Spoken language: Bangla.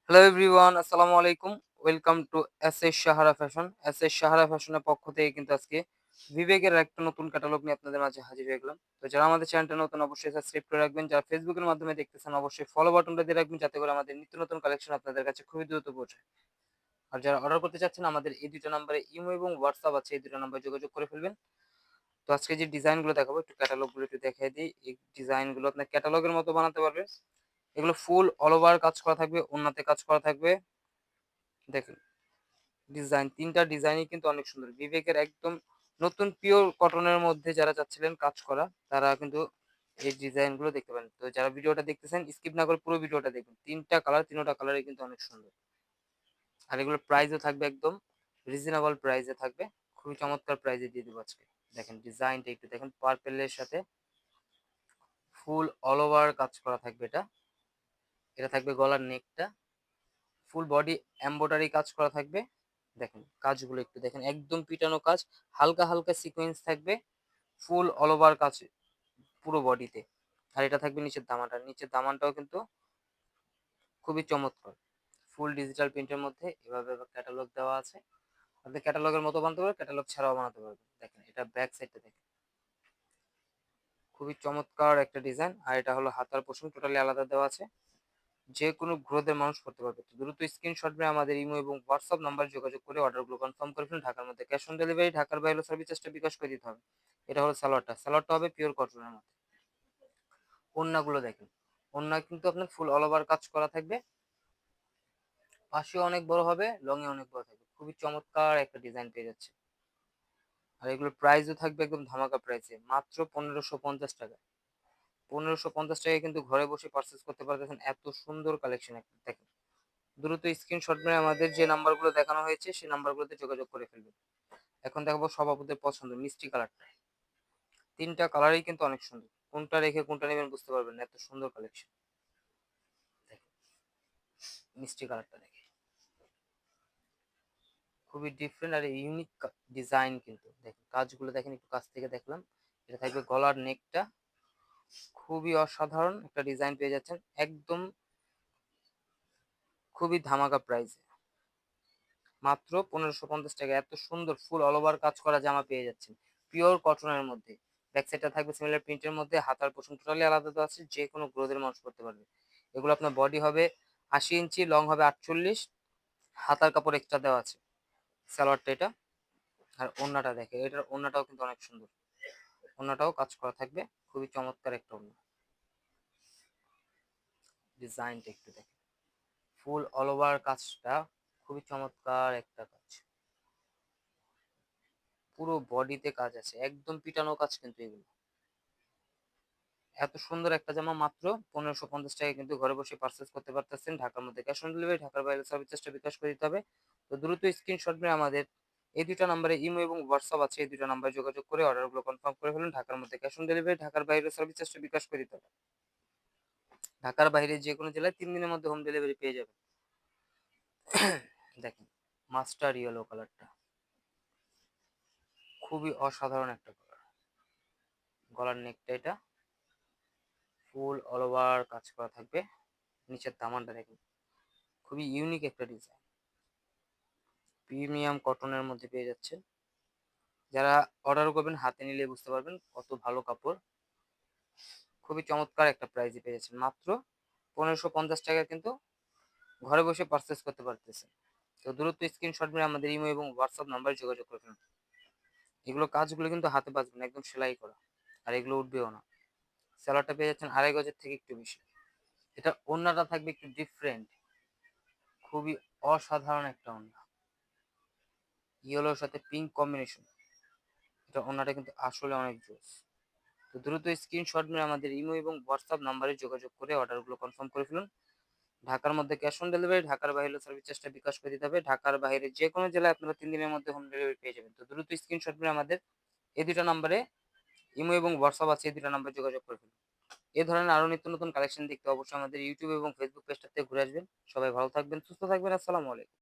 হ্যালো এভরিওয়ান, আসসালামু আলাইকুম। Welcome to S Sahara fashion. Sahara ফ্যাশনের পক্ষ থেকে কিন্তু আজকে বিবেকের একটা নতুন ক্যাটালগ নিয়ে আপনাদের মাঝে হাজির হয়ে গেলাম। তো যারা আমাদের চ্যানেলটা নতুন অবশ্যই সাবস্ক্রাইব করে রাখবেন। যারা ফেসবুকের মাধ্যমে দেখতেছেন অবশ্যই ফলো বাটনটা দিয়ে রাখবেন যাতে করে আমাদের নিত্য নতুন কালেকশন আপনাদের কাছে খুবই দ্রুত পৌঁছায়। আর যারা অর্ডার করতে চাচ্ছেন আমাদের এই দুটো নাম্বারে ইমো এবং হোয়াটসঅ্যাপ আছে, এই দুটো নাম্বারে যোগাযোগ করে ফেলবেন। তো আজকে যে ডিজাইনগুলো দেখাবো একটু ক্যাটালগুলো একটু দেখিয়ে দিই। এই ডিজাইনগুলো আপনার ক্যাটালগের মতো বানাতে পারবেন। এগুলো ফুল অল ওভার কাজ করা থাকবে, ওড়নাতে কাজ করা থাকবে। দেখেন ডিজাইন, ৩টা ডিজাইনই কিন্তু অনেক সুন্দর। বিবেকের একদম নতুন পিওর কটনের মধ্যে যারা চাচ্ছিলেন কাজ করা, তারা কিন্তু এই ডিজাইনগুলো দেখতে পারেন। তো যারা ভিডিওটা দেখতেছেন স্কিপ না করে পুরো ভিডিওটা দেখুন। ৩টা কালার, ৩টা কালারই কিন্তু অনেক সুন্দর। আর এগুলোর প্রাইসও থাকবে একদম রিজনেবল প্রাইসে থাকবে। খুবই চমৎকার প্রাইসে দিয়ে দেবো আজকে। দেখেন ডিজাইনটা একটু দেখেন, পার্পেলের সাথে ফুল অল ওভার কাজ করা থাকবে এটা। এটা থাকবে গলার নেকটা, ফুল বডি এমব্রয়ডারি কাজ করা থাকবে। দেখেন কাজগুলো একটু দেখেন, একদম পিটানো কাজ, হালকা হালকা সিকোয়েন্স থাকবে, ফুল অল ওভার কাজ পুরো বডিতে। আর এটা থাকবে নিচের দামানটাও কিন্তু খুবই চমৎকার, ফুল ডিজিটাল প্রিন্টের মধ্যে এভাবে ক্যাটালগ দেওয়া আছে। আপনি ক্যাটালগের মতো বানাতে পারবেন, ক্যাটালগ ছাড়াও বানাতে পারবেন। দেখেন এটা ব্যাক সাইডটা দেখেন, খুবই চমৎকার একটা ডিজাইন। আর এটা হলো হাতার পোর্শন, টোটালি আলাদা দেওয়া আছে, যে কোনো গ্রোথের মানুষ করতে পারবে। তো দ্রুত স্ক্রিনশট নিয়ে আমাদের ইমো এবং হোয়াটসঅ্যাপ নাম্বার যোগাযোগ করে অর্ডারগুলো কনফার্ম করে ফেলুন। ঢাকার মধ্যে ক্যাশ অন ডেলিভারি, ঢাকার বাইরে সার্ভিস চার্জটা বিকাশ করে দিতে হবে। এটা হলো সালোয়ারটা হবে পিওর কটনের মধ্যে। ওড়নাগুলো দেখেন, ওড়না কিন্তু আপনার ফুল অল ওভার কাজ করা থাকবে, পাশেও অনেক বড় হবে, লং এ অনেক বড় থাকবে। খুবই চমৎকার একটা ডিজাইন পেয়ে যাচ্ছে। আর এগুলোর প্রাইসও থাকবে একদম ধামাকা প্রাইসে, মাত্র 1550 টাকা। 1550 টাকায় কিন্তু ঘরে বসে পারচেস করতে পারতেছেন এত সুন্দর কালেকশন একটা। দেখেন দ্রুত স্ক্রিনশট নিয়ে আমাদের যে নাম্বারগুলো দেখানো হয়েছে সেই নাম্বারগুলোতে যোগাযোগ করে ফেলবেন। এখন দেখাবো সভাপতির পছন্দ মিষ্টি কালারটা। ৩টা কালারই কিন্তু অনেক সুন্দর, কোনটা রেখে কোনটা নেবেন বুঝতে পারবেন না, এত সুন্দর কালেকশন। দেখেন মিষ্টি কালারটা দেখে খুবই ডিফারেন্ট আর ইউনিক ডিজাইন কিন্তু। দেখেন কাজগুলো দেখেন, একটু কাছ থেকে দেখলাম। এটা থাকবে গলার নেকটা, খুবই অসাধারণ একটা ডিজাইন পেয়ে যাচ্ছেন একদম, খুবই ধামাকা প্রাইসে, মাত্র 1550 টাকা। এত সুন্দর ফুল অল ওভার কাজ করা জামা পেয়ে যাচ্ছেন পিওর কটনের মধ্যে। ব্যাক সাইডটা থাকবে সিমিলার প্রিন্টের মধ্যে, হাতার পোর্শন টোটালি আলাদা তো আছে, যে কোনো গ্রোথের মানুষ করতে পারবে। এগুলো আপনার বডি হবে 80 ইঞ্চি, লং হবে 48, হাতার কাপড় এক্সট্রা দেওয়া আছে। সালোয়ারটা এটা। আর ওড়নাটা দেখে, এটার ওড়নাটাও কিন্তু অনেক সুন্দর, ওড়নাটাও কাজ করা থাকবে, খুবই চমৎকার একটা ওড়না। ডিজাইনটা একটু দেখেন, ফুল অল ওভার কাজটা খুবই চমৎকার একটা কাজ, পুরো বডিতে কাজ আছে, একদম পিটানো কাজ কিন্তু এগুলো। এত সুন্দর একটা জামা মাত্র 1550 টাকায় কিন্তু ঘরে বসে পারচেস করতে পারতেছেন। ঢাকার মধ্যে ক্যাশ অন ডেলিভারি, ঢাকার বাইরে সার্ভিস চার্জটা বিকাশ করে দিতে হবে। তো দ্রুত স্ক্রিনশট নিয়ে আমাদের এই দুইটা নাম্বারে ইমো এবং হোয়াটসঅ্যাপ আছে, এই দুইটা নাম্বারে যোগাযোগ করে অর্ডারগুলো কনফার্ম করে ফেলুন। ঢাকার মধ্যে ক্যাশ অন ডেলিভারি, ঢাকার বাইরে সার্ভিস চার্জটা বিকাশ করে দিতে হবে। ঢাকার বাইরে যে কোনো জেলায় 3 দিনের মধ্যে হোম ডেলিভারি পেয়ে যাবেন। দেখেন মাস্টার ইয়েলো কালারটা, খুবই অসাধারণ একটা কালার। গলার নেকটা এটা, ফুল অল ওভার কাজ করা থাকবে। নিচের দামানটা দেখেন, খুবই ইউনিক একটা ডিজাইন, প্রিমিয়াম কটনের মধ্যে পেয়ে যাচ্ছেন। যারা অর্ডার করবেন হাতে নিলে বুঝতে পারবেন কত ভালো কাপড়। খুবই চমৎকার একটা প্রাইসে পেয়ে যাচ্ছেন, মাত্র 1550 টাকা কিন্তু ঘরে বসে পারচেস করতে পারতেছেন। তো দ্রুত স্ক্রিনশট মেরে আমাদের ইমো এবং হোয়াটসঅ্যাপ নাম্বারে যোগাযোগ করবেন। এগুলো কাজগুলো কিন্তু হাতে পাচ্বেন একদম সেলাই করা, আর এগুলো উঠবেও না। স্যালাডটা পেয়ে যাচ্ছেন 2.5 গজের থেকে একটু বেশি। এটা ওড়নাটা থাকবে একটু ডিফারেন্ট, খুবই অসাধারণ একটা ওড়না, ইয়েলোর সাথে পিঙ্ক কম্বিনেশন। এটা ওড়নাটা কিন্তু আসলে অনেক জোস। তো দ্রুত স্ক্রিনশট মেরে আমাদের ইমো এবং হোয়াটসঅ্যাপ নাম্বারে যোগাযোগ করে অর্ডারগুলো কনফার্ম করে ফেলুন। ঢাকার মধ্যে ক্যাশ অন ডেলিভারি, ঢাকার বাইরে সার্ভিস চার্জটা বিকাশ করে দিতে হবে। ঢাকার বাইরে যে কোনো জেলায় আপনারা 3 দিনের মধ্যে হোম ডেলিভারি পেয়ে যাবেন। তো দ্রুত স্ক্রিনশট মেরে আমাদের এই দুটো নাম্বারে ইমো এবং হোয়াটসঅ্যাপ আছে, এই দুটো নাম্বারে যোগাযোগ করে ফেলুন। এ ধরনের আরো নিত্য নতুন কালেকশন দেখতে অবশ্যই আমাদের ইউটিউব এবং ফেসবুক পেজটাতে ঘুরে আসবেন। সবাই ভালো থাকবেন, সুস্থ থাকবেন। আসসালামু আলাইকুম।